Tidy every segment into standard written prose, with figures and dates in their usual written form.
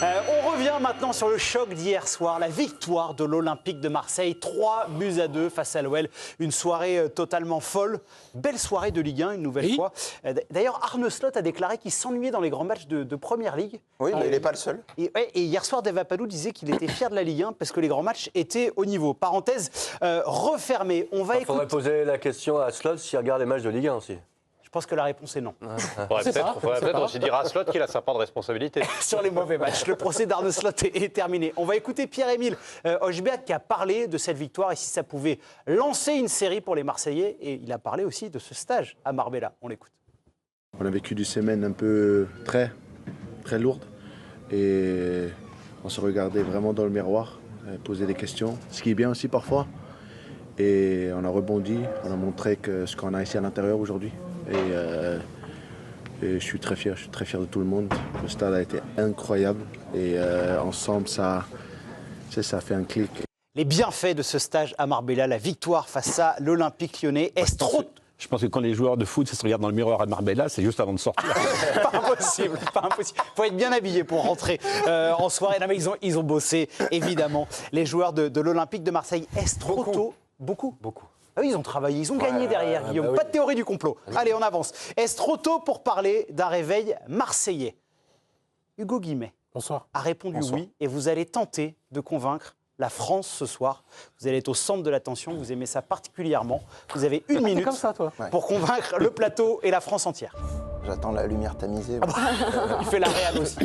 On revient maintenant sur le choc d'hier soir, la victoire de l'Olympique de Marseille, 3-2 face à l'OL. Une soirée totalement folle, belle soirée de Ligue 1 une nouvelle fois. D'ailleurs, Arne Slot a déclaré qu'il s'ennuyait dans les grands matchs de Première Ligue. Oui, mais il n'est pas le seul. Et hier soir, Dave Apadou disait qu'il était fier de la Ligue 1 parce que les grands matchs étaient au niveau. Parenthèse refermée. On va Il faudrait poser la question à Slot s'il regarde les matchs de Ligue 1 aussi. Je pense que la réponse est non. Il faudrait peut-être aussi dire à Slot qu'il a sa part de responsabilité. Sur les mauvais matchs. Le procès d'Arne Slot est terminé. On va écouter Pierre-Émile Hochbeat qui a parlé de cette victoire et si ça pouvait lancer une série pour les Marseillais. Et il a parlé aussi de ce stage à Marbella. On l'écoute. On a vécu des semaines un peu très lourdes et on se regardait vraiment dans le miroir, poser des questions, ce qui est bien aussi parfois. Et on a rebondi, on a montré ce qu'on a ici à l'intérieur aujourd'hui. Et je suis très fier de tout le monde. Le stade a été incroyable et ensemble, ça fait un clic. Les bienfaits de ce stage à Marbella, la victoire face à l'Olympique lyonnais, est-ce trop... Je pense que quand les joueurs de foot se regardent dans le miroir à Marbella, c'est juste avant de sortir. Pas impossible. Il faut être bien habillé pour rentrer en soirée. Non, mais ils ont bossé, évidemment. Les joueurs de l'Olympique de Marseille, est-ce trop tôt ? Beaucoup. Ah oui, ils ont travaillé, ils ont gagné derrière, Guillaume. Oui. Pas de théorie du complot. Allez, on avance. Est-ce trop tôt pour parler d'un réveil marseillais ? Hugo Guimet a répondu oui et vous allez tenter de convaincre la France ce soir. Vous allez être au centre de l'attention, vous aimez ça particulièrement. Vous avez une minute comme ça, toi. pour convaincre le plateau et la France entière. J'attends la lumière tamisée. Il fait la réal aussi.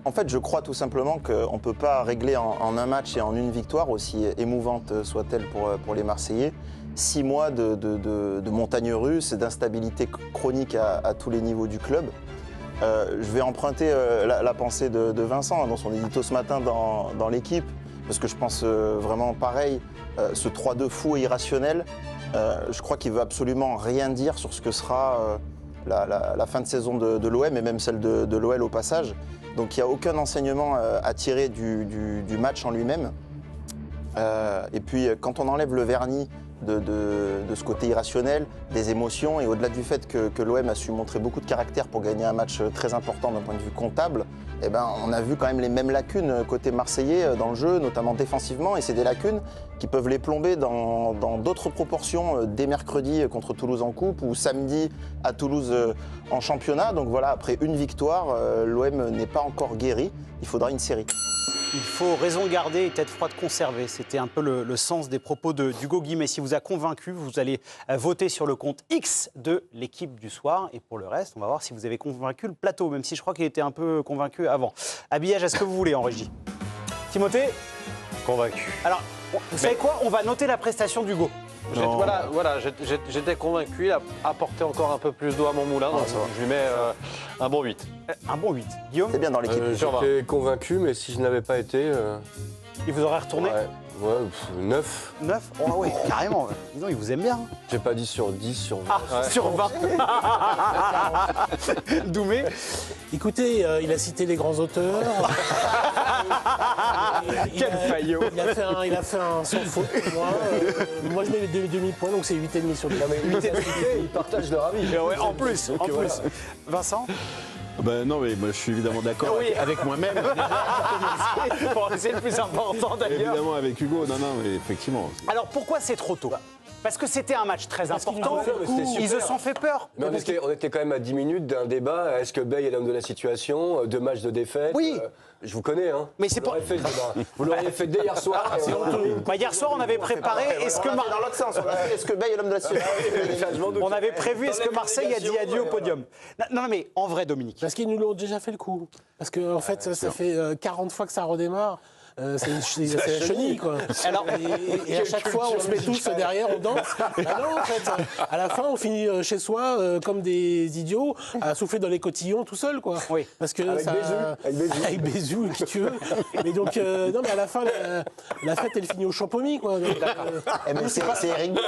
En fait, je crois tout simplement qu'on ne peut pas régler en un match et en une victoire, aussi émouvante soit-elle pour les Marseillais, 6 mois de montagnes russes et d'instabilité chronique à tous les niveaux du club. Je vais emprunter la pensée de Vincent dans son édito ce matin dans l'équipe, parce que je pense vraiment pareil, ce 3-2 fou et irrationnel, je crois qu'il ne veut absolument rien dire sur ce que sera la fin de saison de l'OM et même celle de l'OL au passage. Donc il n'y a aucun enseignement à tirer du match en lui-même. Et puis quand on enlève le vernis de ce côté irrationnel, des émotions, et au-delà du fait que l'OM a su montrer beaucoup de caractère pour gagner un match très important d'un point de vue comptable, eh ben, on a vu quand même les mêmes lacunes côté marseillais dans le jeu, notamment défensivement, et c'est des lacunes qui peuvent les plomber dans d'autres proportions dès mercredi contre Toulouse en coupe ou samedi à Toulouse en championnat. Donc voilà, après une victoire, l'OM n'est pas encore guéri, il faudra une série. Il faut raison garder et tête froide conserver. C'était un peu le sens des propos d'Hugo Guimet. Si vous a convaincu, vous allez voter sur le compte X de l'équipe du soir. Et pour le reste, on va voir si vous avez convaincu le plateau, même si je crois qu'il était un peu convaincu avant. Habillage, est-ce que vous voulez en régie ? Timothée ? Convaincu. Alors, vous savez quoi ? On va noter la prestation d'Hugo. J'étais convaincu, il a apporté encore un peu plus d'eau à mon moulin, donc je lui mets un bon 8. Un bon 8. Guillaume ? C'est bien dans l'équipe. J'étais convaincu, mais si je n'avais pas été... Il vous aurait retourné ? 9. 9 ? Oh oui, carrément. Dis donc, il vous aime bien. J'ai pas dit sur 10, sur 20. Ah, sur 20. Doumé ? Écoutez, il a cité les grands auteurs. Quel faillot. Il a fait un sans faute pour moi. Moi, je mets les demi-points, donc c'est 8,5 sur 10. Ils partagent leur avis. Ouais, en plus. Vincent ? Ben non, mais moi, je suis évidemment d'accord avec moi-même. Bon, c'est le plus important d'ailleurs. Évidemment avec Hugo, non, mais effectivement. Alors pourquoi c'est trop tôt ? Parce que c'était un match très important. Ils se sont fait peur. Mais on était quand même à 10 minutes d'un débat. Est-ce que Bey est l'homme de la situation ? 2 matchs de défaite. Oui. Je vous connais, hein. Mais c'est pas. Vous l'auriez fait dès hier soir. Hier soir, on avait préparé. Est-ce que Dans l'autre sens, est-ce que Bey est l'homme de la situation ? on avait prévu est-ce que Marseille a dit adieu au podium ? Non, mais en vrai, Dominique. Parce qu'ils nous l'ont déjà fait le coup. Parce qu'en fait, ça fait 40 fois que ça redémarre. C'est la chenille, quoi. Alors, et à chaque fois, on se met tous derrière, on danse. Ah non, en fait, à la fin, on finit chez soi comme des idiots à souffler dans les cotillons tout seul, quoi. Oui. Parce que Avec Bézou, qui tu veux. Mais donc, non, mais à la fin, la fête, elle finit au champomis, quoi. Donc, c'est Eric Blanc.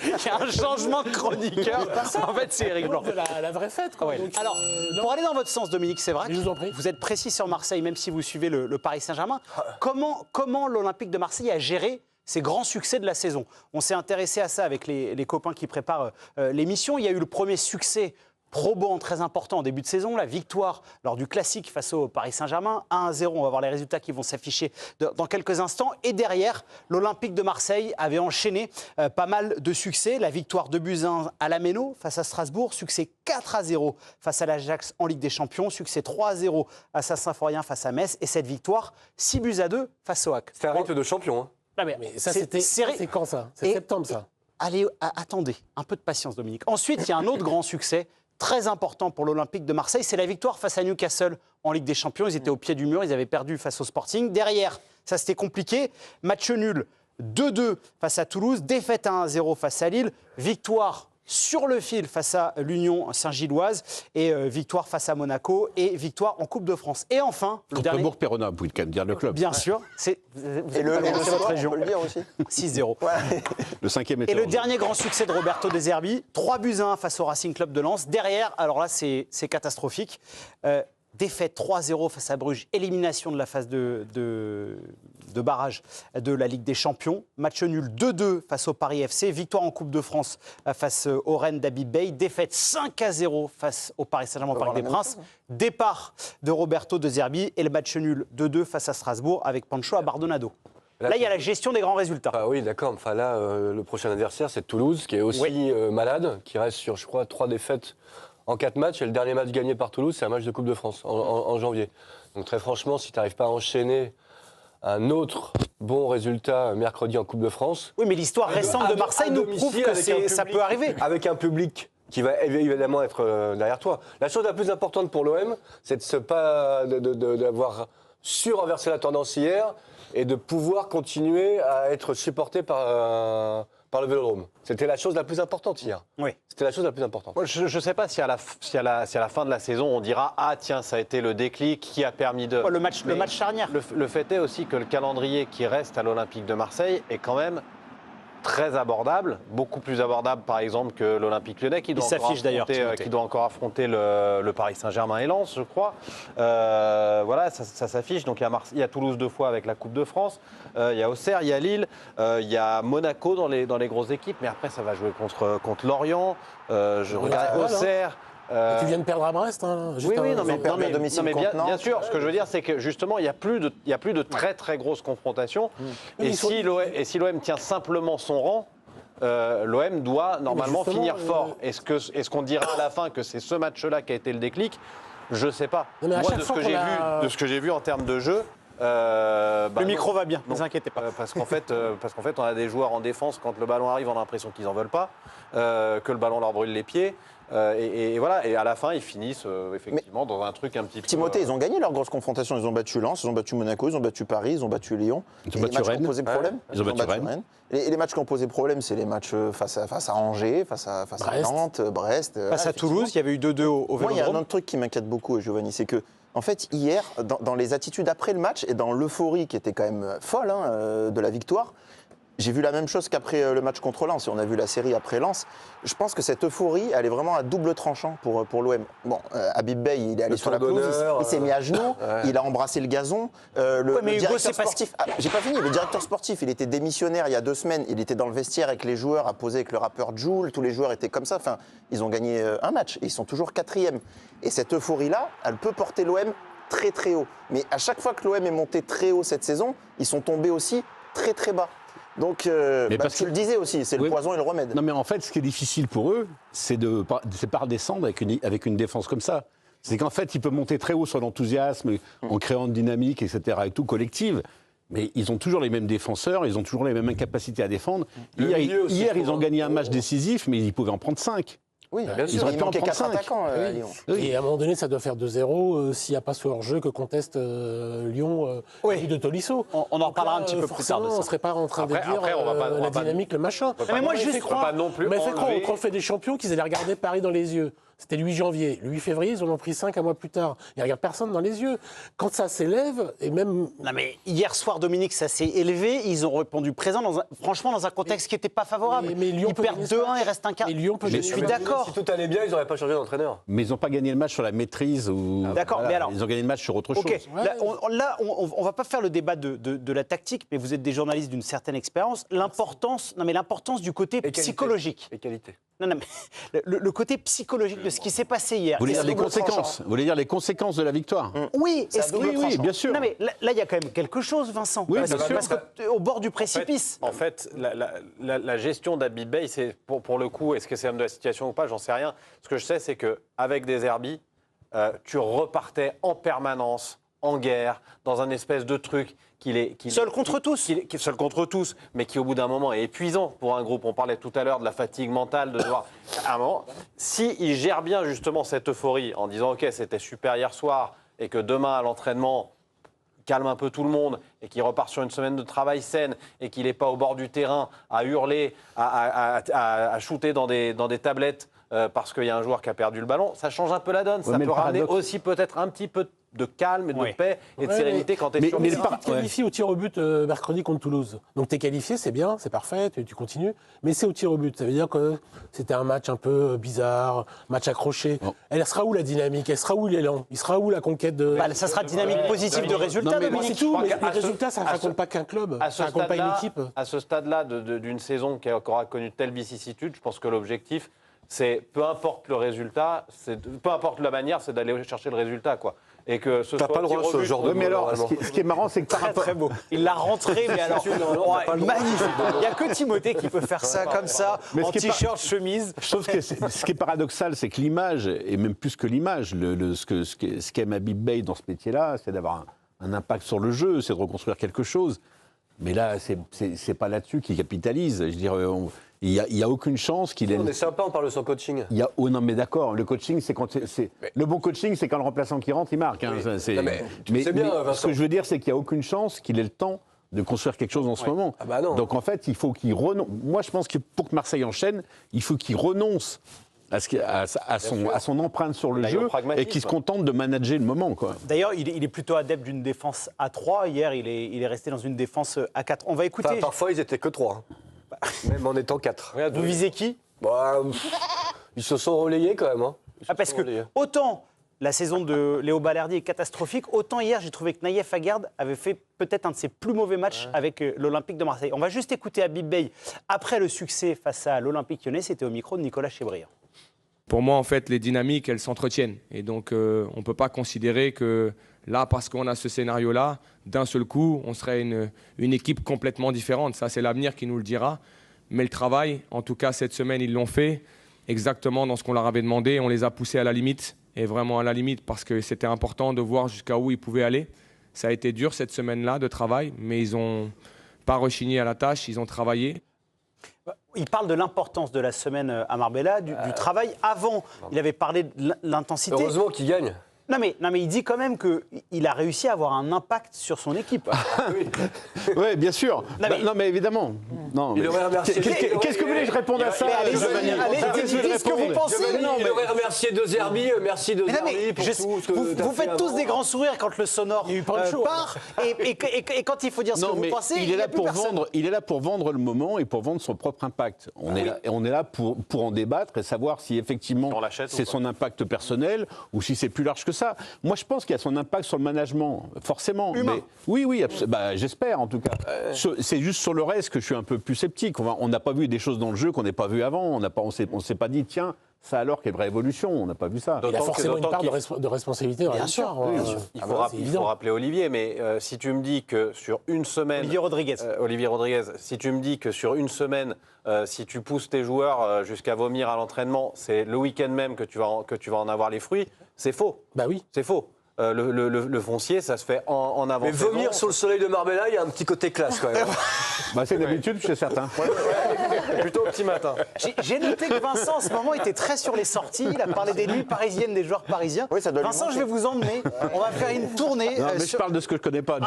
Il y a un changement de chroniqueur. En fait, c'est Eric Blanc. La vraie fête, quoi. Ouais. Donc, alors, pour aller dans votre sens, Dominique Sévrac, je vous en prie. vous êtes précis sur Marseille, même si vous suivez le Paris Saint-Germain. Comment l'Olympique de Marseille a géré ces grands succès de la saison ? On s'est intéressé à ça avec les copains qui préparent l'émission. Il y a eu le premier succès probant, très important en début de saison, la victoire lors du classique face au Paris Saint-Germain, 1-0. On va voir les résultats qui vont s'afficher dans quelques instants. Et derrière, l'Olympique de Marseille avait enchaîné pas mal de succès. La victoire 2-1 à la Méno face à Strasbourg, succès 4-0 face à l'Ajax en Ligue des Champions, succès 3-0 à Saint-Symphorien face à Metz, et cette victoire 6-2 face au HAC. C'est un rythme de champion. Hein. Ah, Mais ça, c'est quand ça? C'est septembre, ça. Allez, attendez, un peu de patience, Dominique. Ensuite, il y a un autre grand succès très important pour l'Olympique de Marseille, c'est la victoire face à Newcastle en Ligue des Champions. Ils étaient au pied du mur, ils avaient perdu face au Sporting. Derrière, ça c'était compliqué, match nul 2-2 face à Toulouse, défaite 1-0 face à Lille, victoire sur le fil face à l'Union Saint-Gilloise et victoire face à Monaco et victoire en Coupe de France. Et enfin, le dernier... Bourg-Péronne, vous pouvez quand même dire le club. Bien sûr, c'est votre région. On peut le dire aussi. 6-0. Ouais. Le 5e Et le dernier grand succès de Roberto De Zerbi, 3-1 face au Racing Club de Lens. Derrière, alors là, c'est catastrophique. Défaite 3-0 face à Bruges, élimination de la phase de barrage de la Ligue des Champions. Match nul 2-2 face au Paris FC. Victoire en Coupe de France face au Rennes d'Habib Bey. Défaite 5-0 face au Paris Saint-Germain au Parc des Princes. Départ de Roberto De Zerbi et le match nul 2-2 face à Strasbourg avec Pancho Abardonado. Là, il y a la gestion des grands résultats. Ah oui, d'accord. Enfin, là, le prochain adversaire, c'est Toulouse, qui est aussi malade, qui reste sur, je crois, 3 défaites en 4 matchs. Et le dernier match gagné par Toulouse, c'est un match de Coupe de France en janvier. Donc très franchement, si tu n'arrives pas à enchaîner un autre bon résultat mercredi en Coupe de France... Oui, mais l'histoire récente de Marseille nous prouve que ça peut arriver. Avec un public qui va évidemment être derrière toi. La chose la plus importante pour l'OM, c'est d'avoir su renverser la tendance hier et de pouvoir continuer à être supporté par le Vélodrome. C'était la chose la plus importante hier. Oui. C'était la chose la plus importante. Moi, je ne sais pas si à la fin de la saison, on dira « Ah tiens, ça a été le déclic qui a permis de… » Le match charnière. Le fait est aussi que le calendrier qui reste à l'Olympique de Marseille est quand même très abordable, beaucoup plus abordable par exemple que l'Olympique Lyonnais qui doit encore affronter le Paris Saint-Germain et Lens, je crois. Voilà, ça s'affiche. Donc il y a Toulouse 2 fois avec la Coupe de France, il y a Auxerre, il y a Lille, il y a Monaco dans les grosses équipes, mais après ça va jouer contre Lorient, je regarde Auxerre. Tu viens de perdre à Brest, hein, Oui, non, mais bien sûr. Ce que je veux dire, c'est que justement, il n'y a plus de très très grosses confrontations. Et si l'OM tient simplement son rang, l'OM doit normalement finir fort. Est-ce qu'on dira à la fin que c'est ce match-là qui a été le déclic? Je ne sais pas. Moi, de ce que j'ai vu en termes de jeu. Le micro va bien, ne vous inquiétez pas. Parce qu'en fait, on a des joueurs en défense, quand le ballon arrive, on a l'impression qu'ils n'en veulent pas, que le ballon leur brûle les pieds. Et voilà, et à la fin, ils finissent effectivement dans un truc un petit peu… Timothée, ils ont gagné leur grosse confrontation. Ils ont battu Lens, ils ont battu Monaco, ils ont battu Paris, ils ont battu Lyon. Ils ont battu Rennes. Posé problème. Ils ont battu Rennes. Et les matchs qui ont posé problème, c'est les matchs face à Angers, face à Nantes, Brest. Face à Toulouse, il y avait eu 2-2 au Vélodrome. Moi, il y a un autre truc qui m'inquiète beaucoup, Giovanni, c'est que en fait, hier, dans les attitudes après le match et dans l'euphorie qui était quand même folle de la victoire, j'ai vu la même chose qu'après le match contre Lens. Et on a vu la série après Lens. Je pense que cette euphorie, elle est vraiment à double tranchant pour l'OM. Bon, Habib Bey, il est allé sur la pelouse, il s'est mis à genoux, il a embrassé le gazon. Le directeur sportif, j'ai pas fini. Le directeur sportif, il était démissionnaire il y a 2 semaines. Il était dans le vestiaire avec les joueurs, à poser avec le rappeur Jul. Tous les joueurs étaient comme ça. Enfin, ils ont gagné un match et ils sont toujours 4e. Et cette euphorie-là, elle peut porter l'OM très très haut. Mais à chaque fois que l'OM est monté très haut cette saison, ils sont tombés aussi très très bas. Donc, tu le disais aussi, c'est le poison et le remède. Non, mais en fait, ce qui est difficile pour eux, c'est pas redescendre avec une défense comme ça. C'est qu'en fait, ils peuvent monter très haut sur l'enthousiasme, en créant une dynamique, etc., et tout, collective. Mais ils ont toujours les mêmes défenseurs, ils ont toujours les mêmes incapacités à défendre. Hier, ils ont gagné un match décisif, mais ils pouvaient en prendre 5. Oui, bien sûr. Il manquait 4 attaquants à Lyon. Et à un moment donné, ça doit faire 2-0 s'il n'y a pas ce hors-jeu que conteste Lyon de Tolisso. On en reparlera un petit peu plus tard de ça. On ne serait pas en train de dire la dynamique, le machin. Mais moi, je crois pas non plus. Mais c'est quoi, au Trophée des Champions qu'ils allaient regarder Paris dans les yeux. C'était le 8 janvier. Le 8 février, ils en ont pris 5 un mois plus tard. Il ne regarde personne dans les yeux. Quand ça s'élève, et même... Non mais hier soir, Dominique, ça s'est élevé. Ils ont répondu présent, franchement, dans un contexte qui n'était pas favorable. Mais Lyon ils perdent 2-1, il reste un quart. Je suis d'accord. Si tout allait bien, ils n'auraient pas changé d'entraîneur. Mais ils n'ont pas gagné le match sur la maîtrise. D'accord, mais alors... Ils ont gagné le match sur autre chose. Là, on ne va pas faire le débat de la tactique, mais vous êtes des journalistes d'une certaine expérience. L'importance du côté psychologique. Et qualité. Non, mais le côté psychologique de ce qui s'est passé hier. Vous voulez dire les conséquences? Vous voulez dire les conséquences de la victoire? Oui, oui, bien sûr. Non, mais là, il y a quand même quelque chose, Vincent. Oui, parce qu'au bord du précipice. En fait, la gestion d'Habib Beye, c'est pour le coup, est-ce que c'est homme de la situation ou pas, j'en sais rien. Ce que je sais, c'est qu'avec des Zerbi, tu repartais en permanence en guerre, dans un espèce de truc seul contre tous. Seul contre tous, mais qui au bout d'un moment est épuisant pour un groupe. On parlait tout à l'heure de la fatigue mentale, de devoir... À un moment, s'il gère bien justement cette euphorie en disant « Ok, c'était super hier soir » et que demain à l'entraînement, calme un peu tout le monde et qu'il repart sur une semaine de travail saine et qu'il n'est pas au bord du terrain à hurler, à shooter dans des tablettes parce qu'il y a un joueur qui a perdu le ballon, ça change un peu la donne. Ça peut ramener aussi peut-être un petit peu de calme et de paix et de sérénité quand tu es sur le terrain. Tu te qualifies au tir au but mercredi contre Toulouse. Donc tu es qualifié, c'est bien, c'est parfait, tu continues. Mais c'est au tir au but. Ça veut dire que c'était un match un peu bizarre, match accroché. Oh. Elle sera où la dynamique? Elle sera où l'élan? Il sera où la conquête de... ça sera dynamique positive de résultats, c'est tout. Mais les résultats, ça ne raconte pas qu'un club. Ça ne raconte pas une équipe. À ce stade-là d'une saison qui aura connu telle vicissitude, je pense que l'objectif, c'est peu importe le résultat, peu importe la manière, c'est d'aller chercher le résultat, quoi. Et que ce soit pas le droit ce genre de... Mais alors, ce qui est marrant, c'est que très beau. Il l'a rentré, mais alors magnifique. Il n'y a que Timothée qui peut faire ça comme ça, en t-shirt, chemise. Sauf que ce qui est paradoxal, c'est que l'image, et même plus que l'image, ce qu'aime Habib Beye dans ce métier-là, c'est d'avoir un impact sur le jeu, c'est de reconstruire quelque chose. Mais là, c'est pas là-dessus qu'il capitalise. Je veux dire, il y a aucune chance qu'il ait... On est sympa, on parle de son coaching. Non, mais d'accord, le coaching, c'est quand... Le bon coaching, c'est quand le remplaçant qui rentre, il marque. Hein. Oui. Mais ce que je veux dire, c'est qu'il n'y a aucune chance qu'il ait le temps de construire quelque chose en ce moment. Ah bah non. Donc en fait, il faut qu'il renonce... Moi, je pense que pour que Marseille enchaîne, il faut qu'il renonce à son empreinte sur le jeu et qu'il se contente de manager le moment, quoi. D'ailleurs, il est plutôt adepte d'une défense à 3. Hier, il est resté dans une défense à 4. On va écouter... Enfin, parfois, ils étaient que 3. Même en étant 4. Regarde, vous visez qui? Ils se sont relayés quand même. Parce que autant la saison de Léo Balerdi est catastrophique, autant hier j'ai trouvé que Naïef Aguerd avait fait peut-être un de ses plus mauvais matchs avec l'Olympique de Marseille. On va juste écouter Habib Beye après le succès face à l'Olympique Lyonnais. C'était au micro de Nicolas Chebrière. Pour moi, en fait, les dynamiques, elles s'entretiennent. Et donc, on ne peut pas considérer que là, parce qu'on a ce scénario-là, d'un seul coup, on serait une équipe complètement différente. Ça, c'est l'avenir qui nous le dira. Mais le travail, en tout cas, cette semaine, ils l'ont fait exactement dans ce qu'on leur avait demandé. On les a poussés à la limite, et vraiment à la limite, parce que c'était important de voir jusqu'à où ils pouvaient aller. Ça a été dur cette semaine-là de travail, mais ils n'ont pas rechigné à la tâche, ils ont travaillé. Il parle de l'importance de la semaine à Marbella, du travail. Avant, il avait parlé de l'intensité. Heureusement qu'il gagne. Non mais il dit quand même qu'il a réussi à avoir un impact sur son équipe. Oui, bien sûr. Non mais évidemment. Non, il aurait remercié. Qu'est-ce que vous voulez que je réponde à ça? Allez, dites ce que vous pensez. Il aurait remercié De Zerbi, merci De Zerbi pour tout ce que vous faites tous des grands sourires quand le sonore part. Et quand il faut dire ce que vous pensez, il est là pour vendre. Il est là pour vendre le moment et pour vendre son propre impact. On est là pour en débattre et savoir si effectivement c'est son impact personnel ou si c'est plus large que ça. Moi, je pense qu'il y a son impact sur le management, forcément. Humain. Mais, oui, j'espère en tout cas. C'est juste sur le reste que je suis un peu plus sceptique. On n'a pas vu des choses dans le jeu qu'on n'ait pas vu avant. On s'est pas dit, tiens, ça alors qu'il y a une vraie évolution. On n'a pas vu ça. Il y a forcément une part de responsabilité dans la sûr. Il faut rappeler Olivier, mais si tu me dis que sur une semaine... Olivier Rodriguez, si tu me dis que sur une semaine, si tu pousses tes joueurs jusqu'à vomir à l'entraînement, c'est le week-end même que tu vas en avoir les fruits, c'est faux. Bah oui. C'est faux. Le foncier, ça se fait en avant. Mais vomir sur le soleil de Marbella, il y a un petit côté classe quand même. C'est d'habitude chez certains. Plutôt au petit matin. J'ai noté que Vincent, en ce moment, était très sur les sorties. Il a parlé des nuits parisiennes des joueurs parisiens. Oui, Vincent, je vais vous emmener. On va faire une tournée. Non, mais je parle de ce que je connais pas.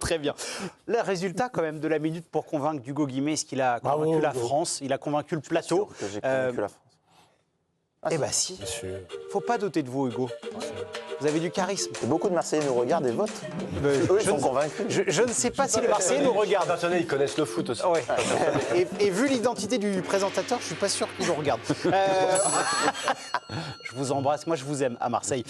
Très bien. Le résultat, quand même, de la minute pour convaincre Hugo Guimé, est-ce qu'il a convaincu la France? Il a convaincu le plateau. J'ai convaincu la France. Eh bien si, il ne faut pas douter de vous, Hugo. Vous avez du charisme. Et beaucoup de Marseillais nous regardent et votent. Eux, ils sont convaincus. Je ne sais pas si les Marseillais nous regardent. Ils connaissent le foot aussi. Ouais. Et vu l'identité du présentateur, je ne suis pas sûr qu'ils nous regardent. Je vous embrasse, moi je vous aime à Marseille.